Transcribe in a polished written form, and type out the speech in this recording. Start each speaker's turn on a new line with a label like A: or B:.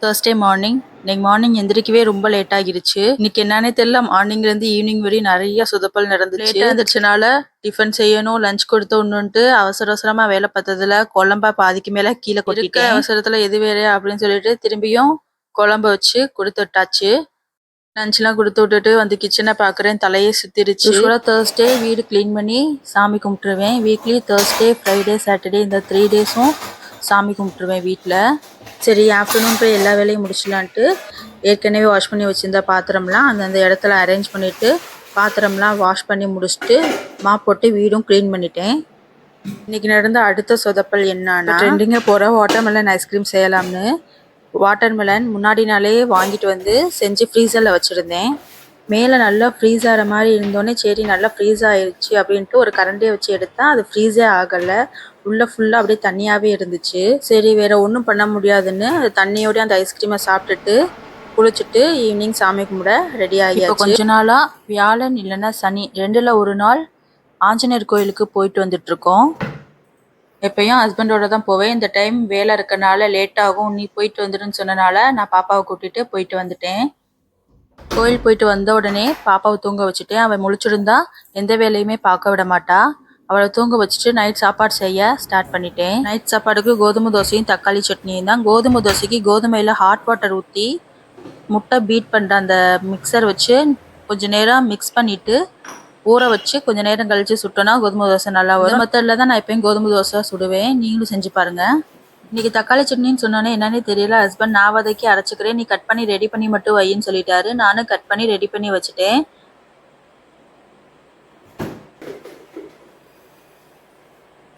A: Thursday morning. இன்னைக்கு morning எந்திரிக்கவே ரொம்ப லேட் ஆகிருச்சு. இன்னைக்கு என்னன்னே தெரியல, மார்னிங்ல இருந்து ஈவினிங் வரையும் நிறைய சொதப்பல் நடந்துச்சு. லேட்டா எந்திரிச்சனால டிஃபன் செய்யணும், லஞ்ச் கொடுத்து ஒண்ணுன்ட்டு அவசர அவசரமா வேலை பார்த்ததுல குழம்ப பாதிக்கு மேல கீழே கொட்டிட்டேன். அவசரத்துல எது வேற அப்படின்னு சொல்லிட்டு திரும்பியும் குழம்ப வச்சு கொடுத்து விட்டாச்சு. லஞ்ச்லாம் கொடுத்து விட்டுட்டு வந்து கிச்சனை பார்க்குறேன், தலையே சுத்திருச்சு. யூஸ்வலாக தேர்ஸ்டே வீடு க்ளீன் பண்ணி சாமி கும்பிட்டுருவேன். வீக்லி தேர்ஸ்டே, ஃப்ரைடே, சாட்டர்டே இந்த 3 டேஸும் சாமி கும்பிட்டுருவேன் வீட்டில். சரி, ஆஃப்டர்நூன் போய் எல்லா வேலையும் முடிச்சலான்ட்டு ஏற்கனவே வாஷ் பண்ணி வச்சுருந்த பாத்திரம்லாம் அந்தந்த இடத்துல அரேஞ்ச் பண்ணிவிட்டு பாத்திரம்லாம் வாஷ் பண்ணி முடிச்சுட்டு மாப் போட்டு வீடும் க்ளீன் பண்ணிட்டேன். இன்றைக்கி நடந்த அடுத்த சொதப்பல் என்னன்னா, ட்ரெண்டிங்காக போகிற வாட்டர்மெலன் ஐஸ்கிரீம் செய்யலாம்னு வாட்டர்மெலன் முன்னாடி நாளே வாங்கிட்டு வந்து செஞ்சு ஃப்ரீசரில் வச்சுருந்தேன். மேலே நல்லா ஃப்ரீஸ் ஆகிற மாதிரி இருந்தோடனே சரி நல்லா ஃப்ரீஸ் ஆயிடுச்சு அப்படின்ட்டு ஒரு கரண்டியை வச்சு எடுத்தால் அது ஃப்ரீஸே ஆகலை. உள்ளே ஃபுல்லாக அப்படியே தண்ணியாகவே இருந்துச்சு. சரி வேறு ஒன்றும் பண்ண முடியாதுன்னு தண்ணியோடய அந்த ஐஸ்கிரீமை சாப்பிட்டுட்டு குளிச்சுட்டு ஈவினிங் சாமி கும்பிட ரெடி ஆகியாச்சு. கொஞ்ச நாளாக வியாழன் இல்லைன்னா சனி 2ல் ஒரு நாள் ஆஞ்சநேயர் கோயிலுக்கு போயிட்டு வந்துட்டுருக்கோம். எப்பயும் ஹஸ்பண்டோட தான் போவேன். இந்த டைம் வேலை இருக்கனால லேட் ஆகும், நீ போயிட்டு வந்துடுன்னு சொன்னனால நான் பாப்பாவை கூட்டிகிட்டு போயிட்டு வந்துட்டேன். கோயில் போயிட்டு வந்த உடனே பாப்பாவை தூங்க வச்சுட்டேன். அவள் முழிச்சிருந்தா எந்த வேலையுமே பார்க்க விட மாட்டா. அவளை தூங்க வச்சுட்டு நைட் சாப்பாடு செய்ய ஸ்டார்ட் பண்ணிட்டேன். நைட் சாப்பாடுக்கு கோதுமை தோசையும் தக்காளி சட்னியும் தான். கோதுமை தோசைக்கு கோதுமையில் ஹாட் வாட்டர் ஊற்றி முட்டை பீட் பண்ணுற அந்த மிக்சர் வச்சு கொஞ்சம் நேரம் மிக்ஸ் பண்ணிவிட்டு ஊற வச்சு கொஞ்சம் நேரம் கழித்து சுட்டோன்னா கோதுமை தோசை நல்லா வரும். மெத்தடில் தான் நான் எப்பயும் கோதுமை தோசை சுடுவேன், நீங்களும் செஞ்சு பாருங்கள். இன்றைக்கி தக்காளி சட்னின்னு சொன்னோன்னே என்னன்னே தெரியல. ஹஸ்பண்ட் நான் வதக்கி அரைச்சிக்கிறேன், நீ கட் பண்ணி ரெடி பண்ணி மட்டும் வையின்னு சொல்லிட்டாரு. நானும் கட் பண்ணி ரெடி பண்ணி வச்சுட்டேன்.